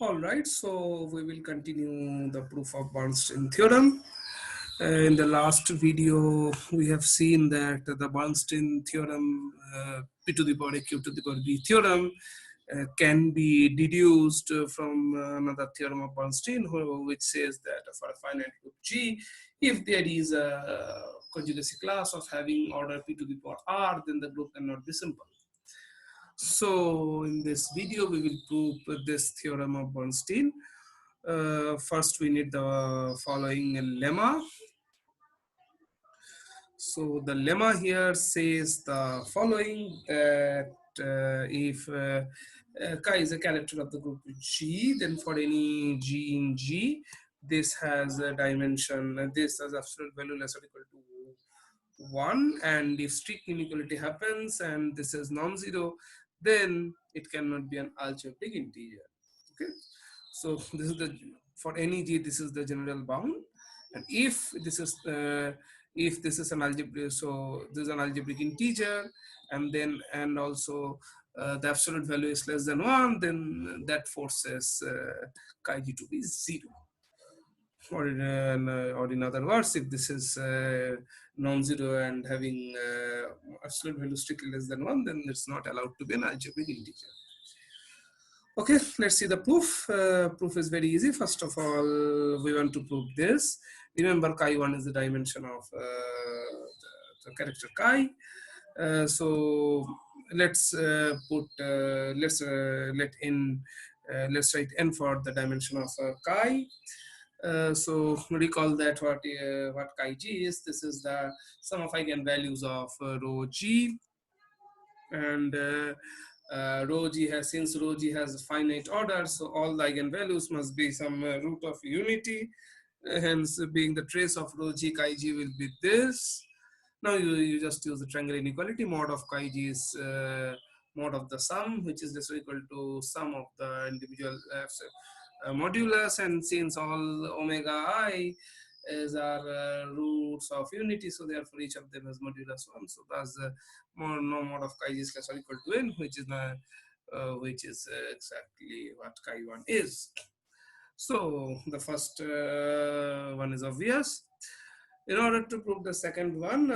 All right, so we will continue the proof of Bernstein theorem. In the last video, we have seen that the Bernstein theorem, p to the power a q to the power b theorem, can be deduced from another theorem of Bernstein, which says that for a finite group G, if there is a conjugacy class of having order p to the power r, then the group cannot be simple. So in this video, we will prove this theorem of Bernstein. First, we need the following lemma. So the lemma here says the following, that if chi is a character of the group G, then for any G in G, this has a dimension, this has absolute value less or equal to 1, and if strict inequality happens and this is non-zero, then it cannot be an algebraic integer. Okay, so this is the, for any G, this is the general bound, and if this is an algebraic, so this is an algebraic integer, and then and also the absolute value is less than 1, then that forces chi G to be 0. Or in other words, if this is non-zero and having absolute value strictly less than 1, then it's not allowed to be an algebraic integer. Okay, let's see the proof. Proof is very easy. First of all, we want to prove this. Remember, chi1 is the dimension of the character chi. So let's let's write n for the dimension of chi. So recall that what chi G is. This is the sum of eigenvalues of rho G, and rho G has, since rho G has finite order, so all the eigenvalues must be some root of unity. Hence, being the trace of rho G, chi G will be this. Now you just use the triangular inequality. Mod of chi G is mod of the sum, which is just equal to sum of the individual modulus, and since all omega I is our roots of unity, so therefore each of them has modulus 1. So thus no mod of chi G is less or equal to n, which is exactly what chi1 is. So the first one is obvious. In order to prove the second one,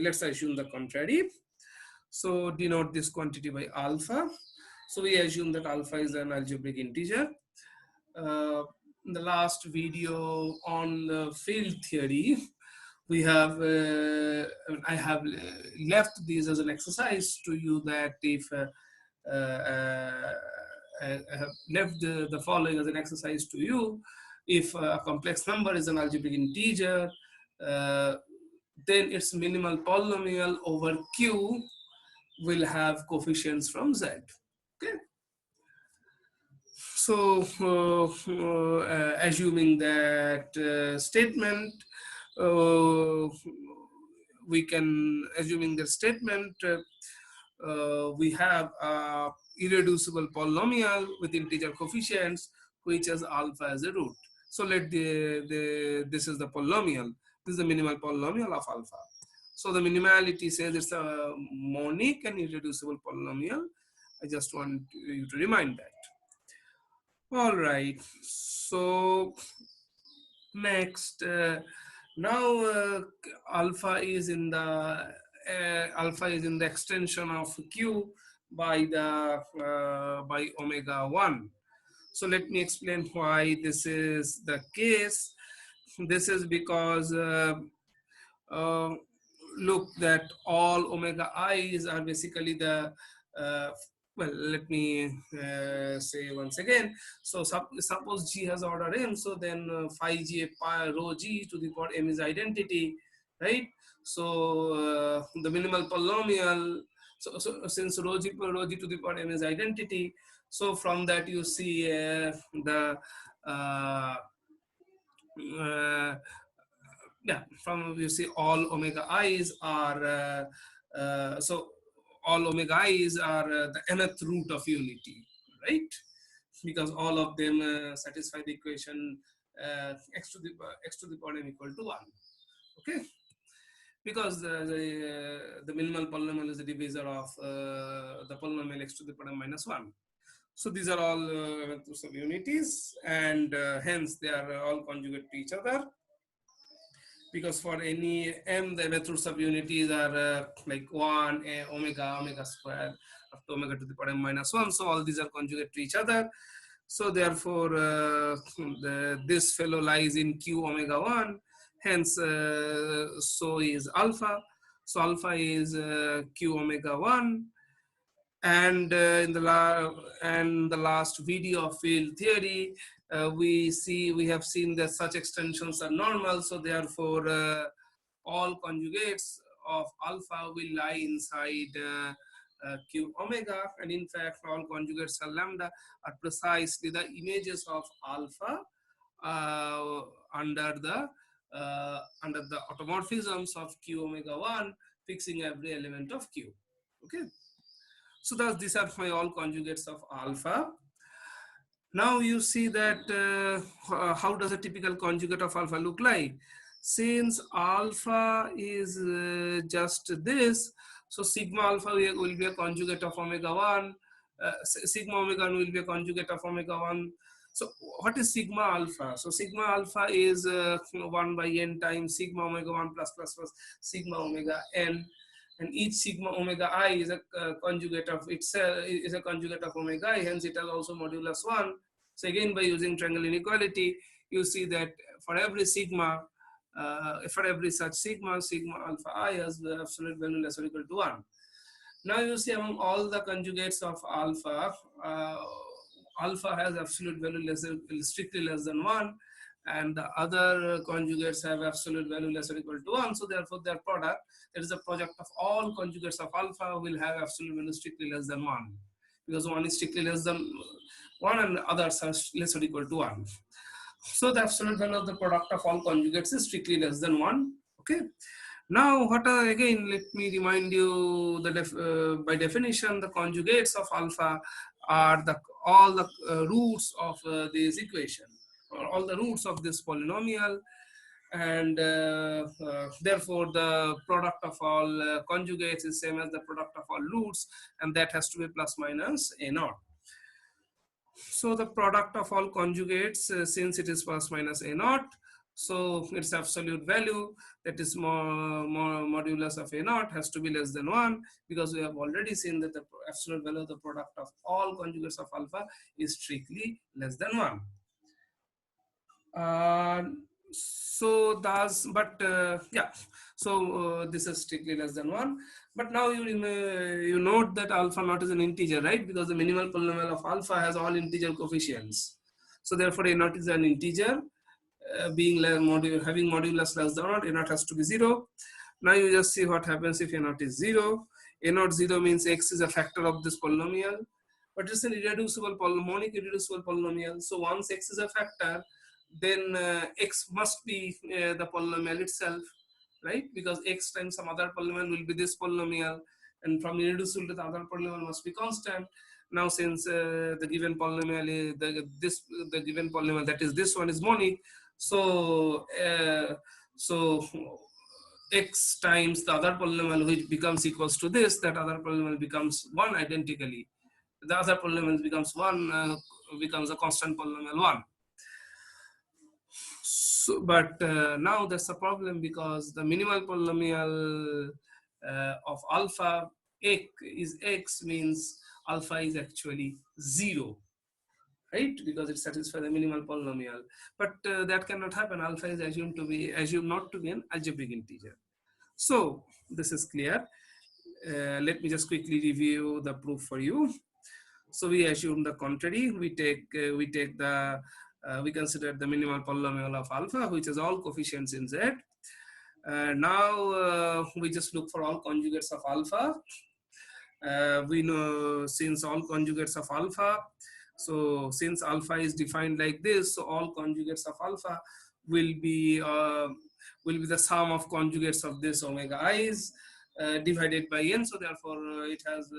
let's assume the contrary. So denote this quantity by alpha. So we assume that alpha is an algebraic integer. In the last video on the field theory, we have I have left this as an exercise to you, that if I have left the following as an exercise to you. If a complex number is an algebraic integer, then its minimal polynomial over Q will have coefficients from Z. Okay. So assuming that statement, we can, assuming the statement, we have a irreducible polynomial with integer coefficients which has alpha as a root. So let this is the polynomial. This is the minimal polynomial of alpha. So the minimality says it's a monic and irreducible polynomial. I just want you to remind that. All right. So next, now alpha is in the extension of Q by omega 1. So let me explain why this is the case. This is because look, that all omega i's are basically the well, let me say once again. So suppose G has order m, so then phi G pi rho G to the power m is identity, right? So the minimal polynomial, so since rho G to the power m is identity, so from that you see yeah, from you see all omega i's are so all omega i's are the nth root of unity, right? Because all of them satisfy the equation x to the power m equal to 1. Okay, because the minimal polynomial is the divisor of the polynomial x to the power m minus 1. So these are all methods of unities, and hence they are all conjugate to each other, because for any m the methods of unities are like 1 omega square up to omega to the power m minus 1. So all these are conjugate to each other. So therefore this fellow lies in q omega 1, hence so is alpha. So alpha is q omega 1. And in the last video of field theory, we have seen that such extensions are normal. So therefore all conjugates of alpha will lie inside q omega, and in fact all conjugates of lambda are precisely the images of alpha uh, under the automorphisms of q omega 1, fixing every element of q. Okay, so thus these are my all conjugates of alpha. Now you see that how does a typical conjugate of alpha look like? Since alpha is just this, so sigma alpha will be a conjugate of omega 1, sigma omega 1 will be a conjugate of omega 1. So what is sigma alpha? So sigma alpha is 1 by n times sigma omega 1 plus sigma omega n, and each sigma omega I is a conjugate of itself, is a conjugate of omega I, hence it has also modulus 1. So again, by using triangle inequality, you see that for every sigma, for every such sigma alpha I has the absolute value less or equal to 1. Now you see among all the conjugates of alpha, alpha has absolute value strictly less than 1, and the other conjugates have absolute value less or equal to 1. So therefore their product, that is the product of all conjugates of alpha, will have absolute value strictly less than 1, because one is strictly less than 1 and others are less or equal to 1. So the absolute value of the product of all conjugates is strictly less than 1. Okay. Now, what again, let me remind you that by definition, the conjugates of alpha are all the roots of this equation, or all the roots of this polynomial, and therefore the product of all conjugates is same as the product of all roots, and that has to be plus minus a naught. So the product of all conjugates, since it is plus minus a naught, so its absolute value, that is modulus of a naught, has to be less than 1, because we have already seen that the absolute value of the product of all conjugates of alpha is strictly less than 1. So thus, but yeah, so this is strictly less than 1. But now you note that alpha naught is an integer, right? Because the minimal polynomial of alpha has all integer coefficients. So therefore a naught is an integer, being having modulus less than 1, a naught has to be 0. Now you just see what happens if a naught is 0. A naught 0 means x is a factor of this polynomial, but it's an irreducible monic irreducible polynomial. So once x is a factor, then x must be the polynomial itself, right? Because x times some other polynomial will be this polynomial, and from irreducible to the other polynomial must be constant. Now since the given polynomial is the given polynomial, that is this one, is monic, so x times the other polynomial, which becomes equals to this, that other polynomial becomes 1 identically. The other polynomial becomes 1, becomes a constant polynomial 1. So, but now there's a problem, because the minimal polynomial of alpha x means alpha is actually 0, right? Because it satisfies the minimal polynomial. But that cannot happen. Alpha is assumed not to be an algebraic integer. So this is clear. Let me just quickly review the proof for you. So we assume the contrary. We consider the minimal polynomial of alpha, which has all coefficients in Z. Now we just look for all conjugates of alpha. We know, since all conjugates of alpha, so since alpha is defined like this, so all conjugates of alpha will be the sum of conjugates of this omega i's divided by n. So therefore it has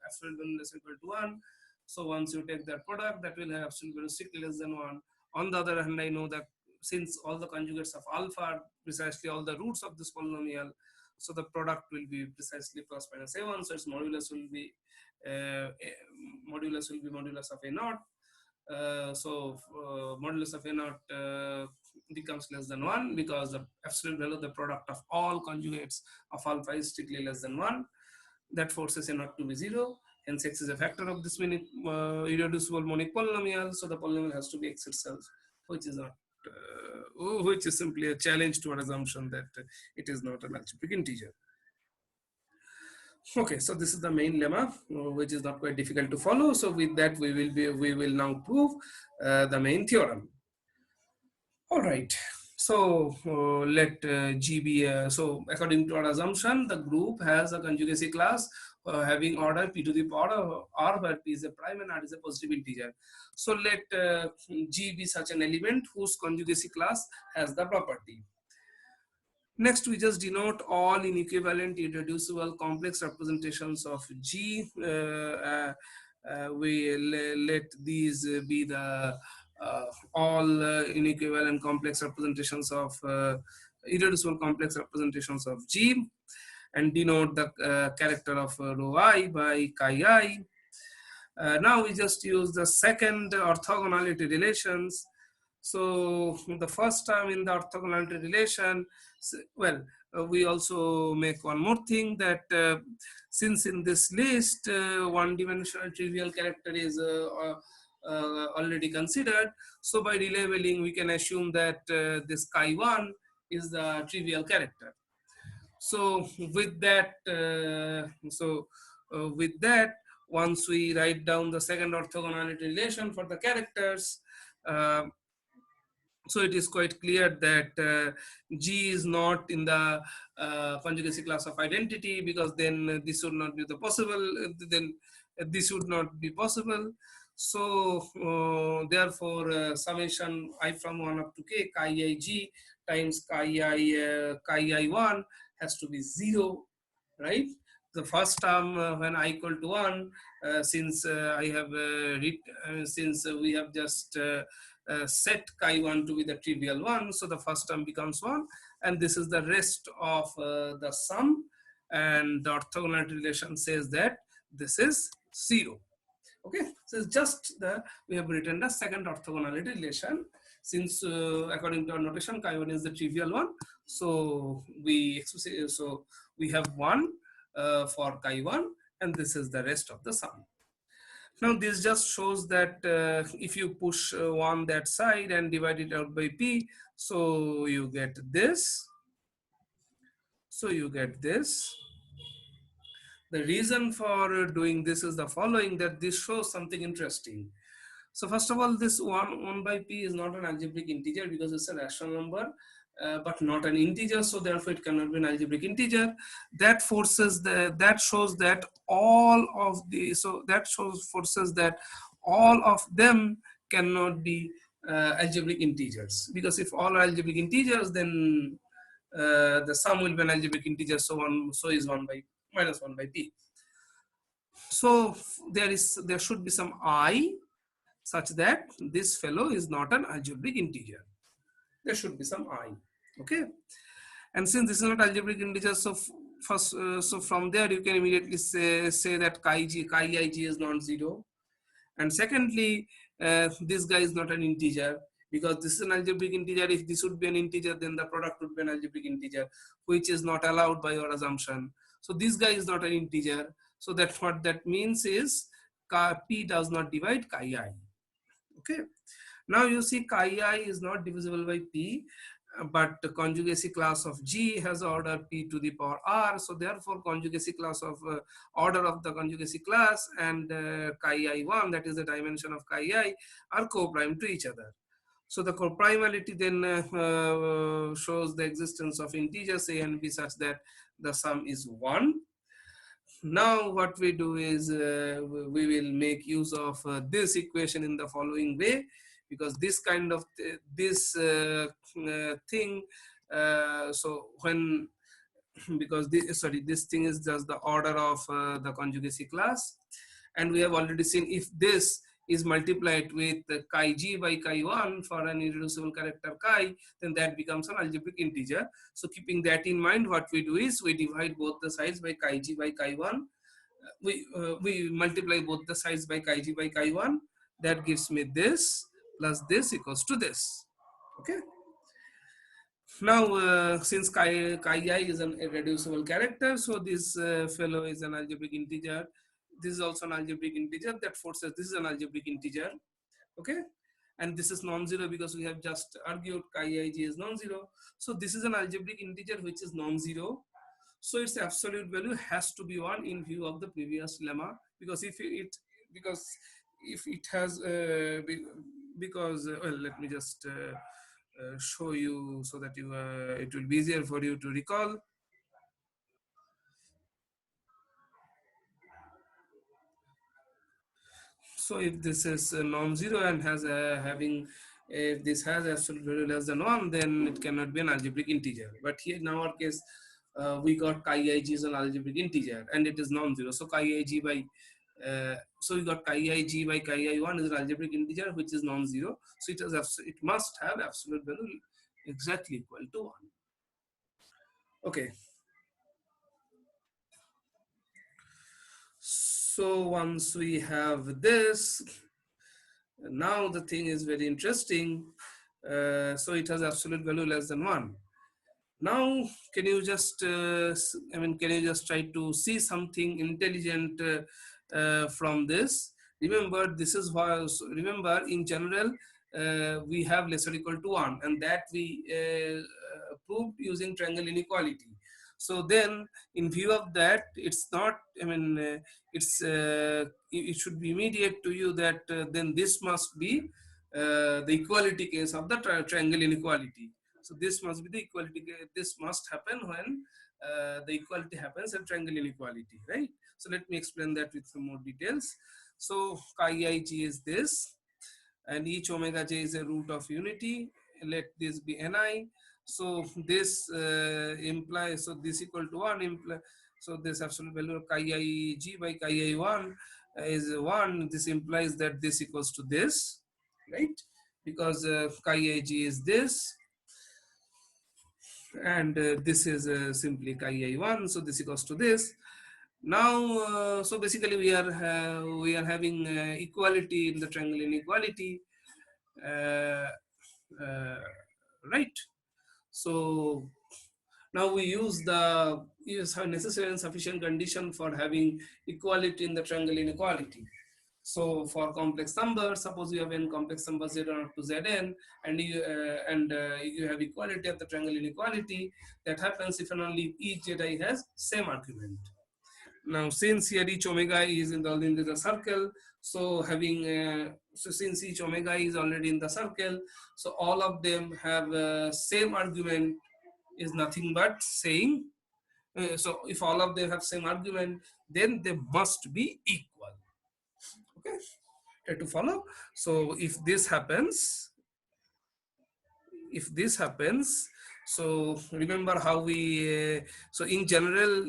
absolute value less equal to 1. So once you take that product, that will have absolute value strictly less than 1. On the other hand, I know that since all the conjugates of alpha are precisely all the roots of this polynomial, so the product will be precisely plus minus a1, so its modulus will be modulus of a naught. Modulus of a naught becomes less than 1 because the absolute value of the product of all conjugates of alpha is strictly less than 1. That forces a naught to be 0. Hence x is a factor of this irreducible monic polynomial, so the polynomial has to be x itself, which is not which is simply a challenge to our assumption that it is not an algebraic integer. Okay, so this is the main lemma, which is not quite difficult to follow. So with that, we will now prove the main theorem. All right. So let G be so according to our assumption, the group has a conjugacy class having order p to the power of r, where p is a prime and r is a positive integer. So let G be such an element whose conjugacy class has the property. Next, we just denote all inequivalent irreducible complex representations of G. We let these be the all inequivalent complex representations of irreducible complex representations of G, and denote the character of rho I by chi I. Now we just use the second orthogonality relations. So the first term in the orthogonality relation, well, we also make one more thing, that since in this list one-dimensional trivial character is already considered, so by relabeling we can assume that this chi1 is the trivial character. So with that, once we write down the second orthogonality relation for the characters, so it is quite clear that G is not in the conjugacy class of identity, because then this would not be the possible. Then this would not be possible. So therefore, summation I from 1 up to k chi I G times chi I1 has to be 0, right? The first term when I equal to 1, since I have since we have just set chi1 to be the trivial one, so the first term becomes 1, and this is the rest of the sum, and the orthogonality relation says that this is 0. Okay, so it's just we have written the second orthogonality relation, since according to our notation chi1 is the trivial one, so we have 1 for chi1, and this is the rest of the sum. Now this just shows that if you push 1 that side and divide it out by p, so you get this. So you get this. The reason for doing this is the following, that this shows something interesting. So first of all, this 1 by p is not an algebraic integer because it's a rational number, but not an integer, so therefore it cannot be an algebraic integer. That forces shows that all of them cannot be algebraic integers, because if all are algebraic integers, then the sum will be an algebraic integer, so is 1 by minus 1 by p. So there should be some I such that this fellow is not an algebraic integer. There should be some I, okay? And since this is not algebraic integer, so first, so from there you can immediately say that chi ig is non-zero. And secondly, this guy is not an integer, because this is an algebraic integer. If this would be an integer, then the product would be an algebraic integer, which is not allowed by your assumption. So this guy is not an integer. So that's what that means is p does not divide chi I. Okay. Now you see chi I is not divisible by p, but the conjugacy class of G has order p to the power r. So therefore conjugacy class of order of the conjugacy class and chi I1, that is the dimension of chi I, are co-prime to each other. So the coprimality then shows the existence of integers a and b such that the sum is 1. Now what we do is we will make use of this equation in the following way, because this kind of thing, so when, because this thing is just the order of the conjugacy class, and we have already seen if this is multiplied with chi g by chi1 for an irreducible character chi, then that becomes an algebraic integer. So keeping that in mind, what we do is we divide both the sides by chi g by chi1. We multiply both the sides by chi g by chi1. That gives me this plus this equals to this. Okay. Now, since chi I is an irreducible character, so this fellow is an algebraic integer. This is also an algebraic integer. That forces this is an algebraic integer. Okay, and this is non-zero because we have just argued chi I j is non-zero. So this is an algebraic integer which is non-zero. So its absolute value has to be 1 in view of the previous lemma, because if it has well, let me just show you so that you it will be easier for you to recall. So if this is non-zero and has if this has absolute value less than 1, then it cannot be an algebraic integer. But here in our case, we got chi I g is an algebraic integer and it is non-zero. So chi I g by so we got chi I g by chi I1 is an algebraic integer which is non-zero. So it must have absolute value exactly equal to 1. Okay. So once we have this, now the thing is very interesting. So it has absolute value less than 1. Now, can you just, can you just try to see something intelligent from this? Remember, this is why, remember in general, we have less or equal to 1, and that we proved using triangle inequality. So then, in view of that, it's not, it should be immediate to you that then this must be the equality case of the triangle inequality. So this must be the equality. This must happen when the equality happens at triangle inequality, right? So let me explain that with some more details. So chi I g is this, and each omega j is a root of unity. Let this be ni. So this implies, so this equal to 1 implies, so this absolute value of chi I g by chi I1 is 1. This implies that this equals to this, right? Because chi I g is this, and this is simply chi I1, so this equals to this. Now, so basically we are having equality in the triangle inequality, uh, right? So now we use necessary and sufficient condition for having equality in the triangle inequality. So for complex numbers, suppose you have n complex numbers z1 up to zn, and you have equality of the triangle inequality. That happens if and only each zi has same argument. Now, since here each omega is in the circle, so having so since each omega is already in the circle, so all of them have same argument is nothing but saying. So if all of them have same argument, then they must be equal. Okay, try to follow. So if this happens, so remember how we so in general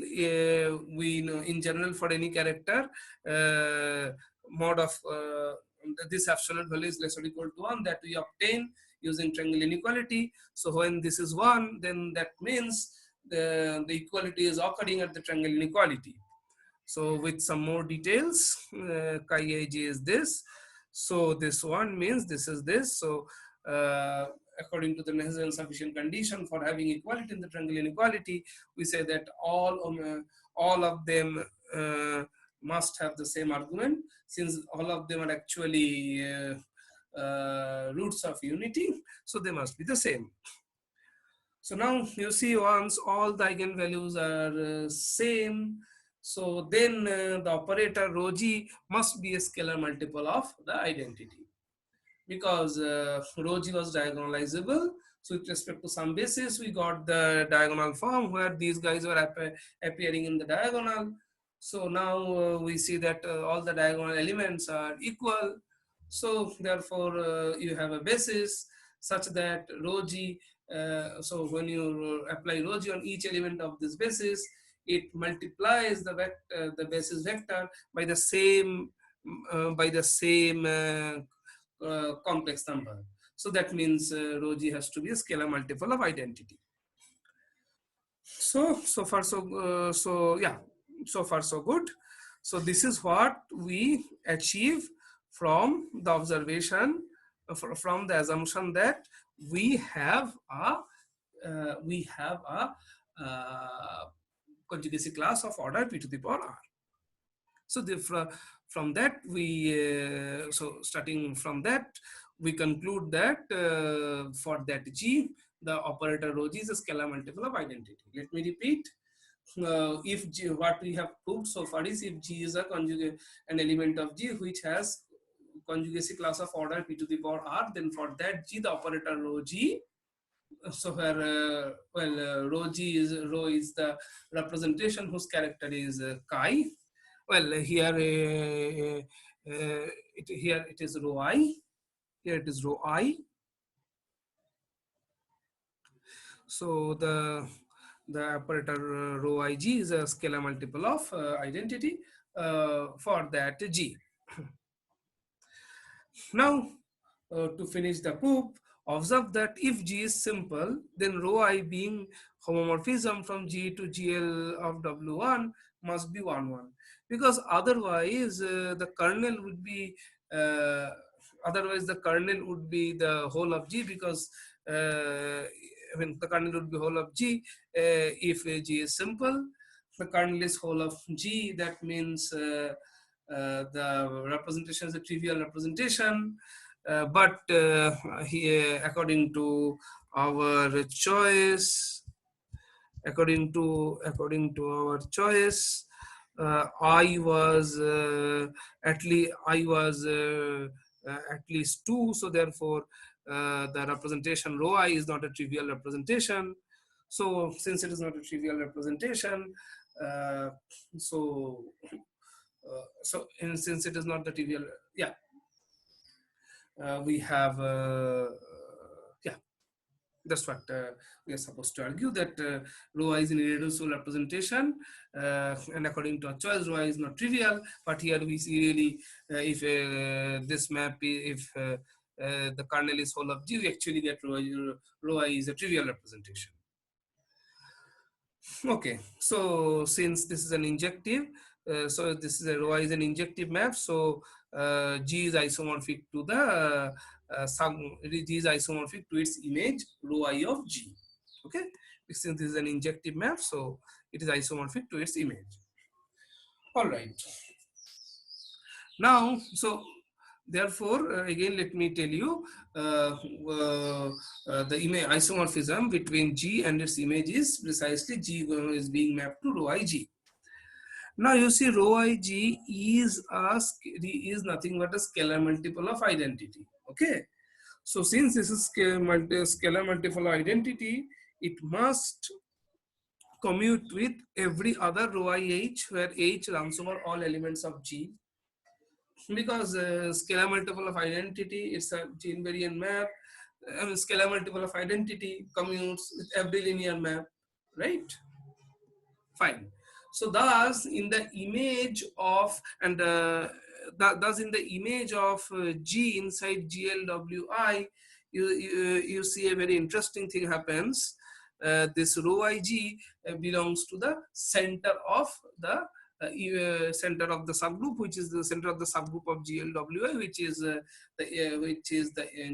we know in general for any character mod of this absolute value is less or equal to 1, that we obtain using triangle inequality. So when this is 1, then that means the equality is occurring at the triangle inequality. So with some more details, chi I j is this. So this one means this is this. So according to the necessary and sufficient condition for having equality in the triangle inequality, we say that all of them must have the same argument, since all of them are actually roots of unity, so they must be the same. So now you see, once all the eigenvalues are same, so then the operator rho g must be a scalar multiple of the identity, because rho g was diagonalizable. So with respect to some basis, we got the diagonal form where these guys were appearing in the diagonal. So now we see that all the diagonal elements are equal. So therefore, you have a basis such that rho g. So when you apply rho g on each element of this basis, it multiplies the basis vector by the same by the same complex number. So that means rho g has to be a scalar multiple of identity. So far so yeah, so far so good. So this is what we achieve from the observation, from the assumption that we have a conjugacy class of order p to the power r. So from that we so starting from that we conclude that for that g, the operator rho g is a scalar multiple of identity. Let me repeat. If g, what we have proved so far is if g is a conjugate, an element of g which has conjugacy class of order p to the power r, then for that g, the operator rho g, so where rho is the representation whose character is chi. Well, here here it is rho I. Here it is rho I. So the operator rho ig is a scalar multiple of identity for that g. Now, to finish the proof, observe that if G is simple, then rho I being homomorphism from G to GL of W1 must be 1, 1. Because otherwise the kernel would be the whole of G, because the kernel would be whole of G if G is simple. The kernel is whole of G, that means the representation is a trivial representation, but here, according to our choice, I was at least 2, so therefore the representation rho I is not a trivial representation. So since it is not a trivial representation, uh, so since it is not the trivial, yeah, we have yeah, that's what we are supposed to argue, that rho I is an irreducible representation, and according to our choice rho I is not trivial, but here we see really if this map, if the kernel is whole of G, we actually get rho I is a trivial representation. Okay, so since this is an injective, so this is a rho I is an injective map, so G is isomorphic to the G is isomorphic to its image rho I of G. Okay, since this is an injective map, so it is isomorphic to its image. All right. Now, so therefore, again, let me tell you the image isomorphism between G and its image is precisely G is being mapped to rho IG. Now you see rho IG is nothing but a scalar multiple of identity. Okay. So since this is scalar multiple of identity, it must commute with every other rho IH where H runs over all elements of G, because scalar multiple of identity, it's a G invariant map. Scalar multiple of identity commutes with every linear map, right? Fine. So thus in the image of, and thus in the image of G inside GLWI, you see a very interesting thing happens. This rho IG belongs to the center of the center of the subgroup, which is the center of the subgroup of GLWI, which is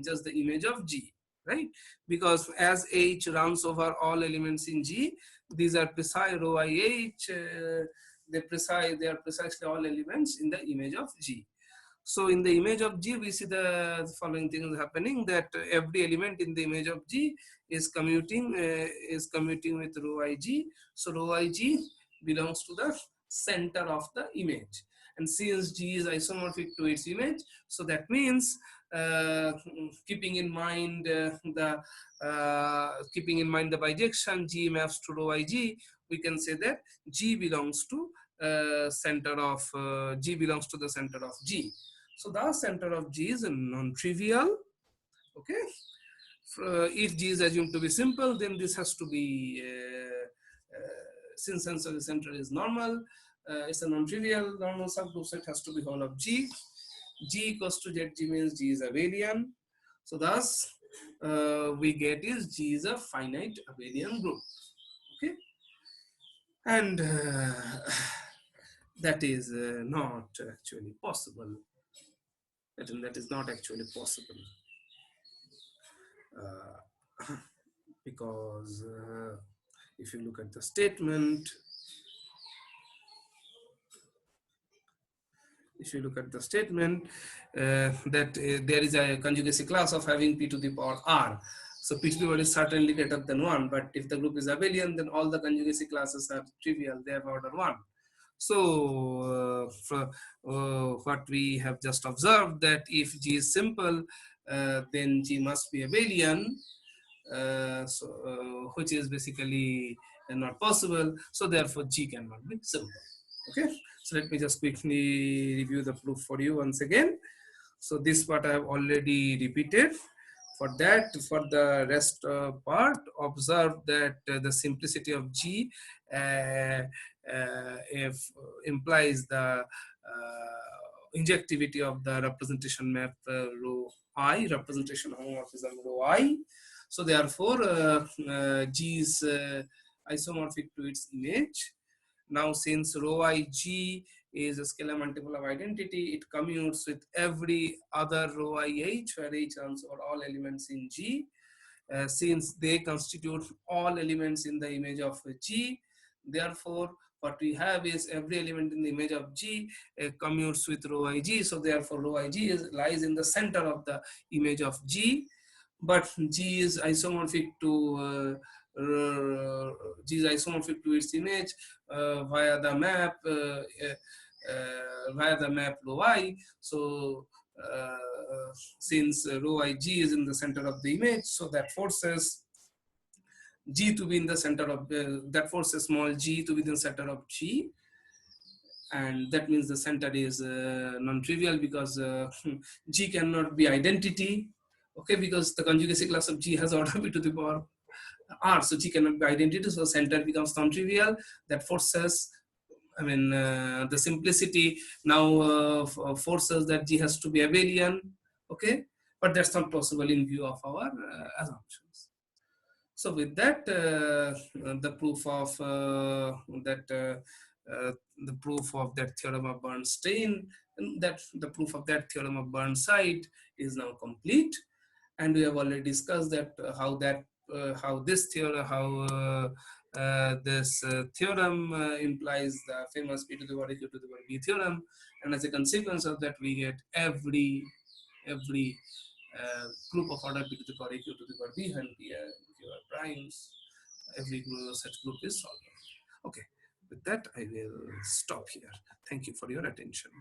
just the image of G, right? Because as H runs over all elements in G, these are precise rho IH, they are precisely all elements in the image of G. So in the image of G, we see the following things happening, that every element in the image of G is commuting with rho IG. So rho IG belongs to the center of the image. And since G is isomorphic to its image, so that means keeping in mind the bijection G maps to rho IG, we can say that G belongs to G belongs to the center of G. So the center of G is non-trivial. Okay. If G is assumed to be simple, then this has to be since the center is normal, it's a non-trivial normal subgroup, so it has to be whole of G. G equals to ZG means G is abelian. So thus we get is G is a finite abelian group. Okay, and that is not actually possible. That is not actually possible because if you look at the statement, that there is a conjugacy class of having p to the power r. So p to the power is certainly greater than 1, but if the group is abelian, then all the conjugacy classes are trivial, they have order 1. So what we have just observed, that if G is simple, then G must be abelian, which is basically not possible. So therefore G cannot be simple. Okay, so let me just quickly review the proof for you once again. So this part I have already repeated. For that, for the rest part, observe that the simplicity of G if implies the injectivity of the representation map rho I, representation homomorphism rho I. So therefore, G is isomorphic to its image. Now, since rho I G is a scalar multiple of identity, it commutes with every other rho I H, where H runs over all elements in G. Since they constitute all elements in the image of G, therefore, what we have is every element in the image of G commutes with rho Ig. So therefore, rho Ig lies in the center of the image of G, but G is isomorphic to its image via the map rho I. So since rho Ig is in the center of the image, so that forces G to be in the center of that forces small g to be in the center of G, and that means the center is non-trivial because G cannot be identity. Okay, because the conjugacy class of G has order b to the power r, so G cannot be identity, so center becomes non-trivial. That forces, I mean, the simplicity now forces that G has to be abelian. Okay, but that's not possible in view of our assumptions. So with that, the proof of the proof of that theorem of Bernstein, and that the proof of that theorem of Burnside is now complete. And we have already discussed that how this theorem implies the famous p to the power q to the power b theorem, and as a consequence of that, we get every group of order p to the power q to the power b and p are primes. Every such group is solved. Okay, with that I will stop here. Thank you for your attention.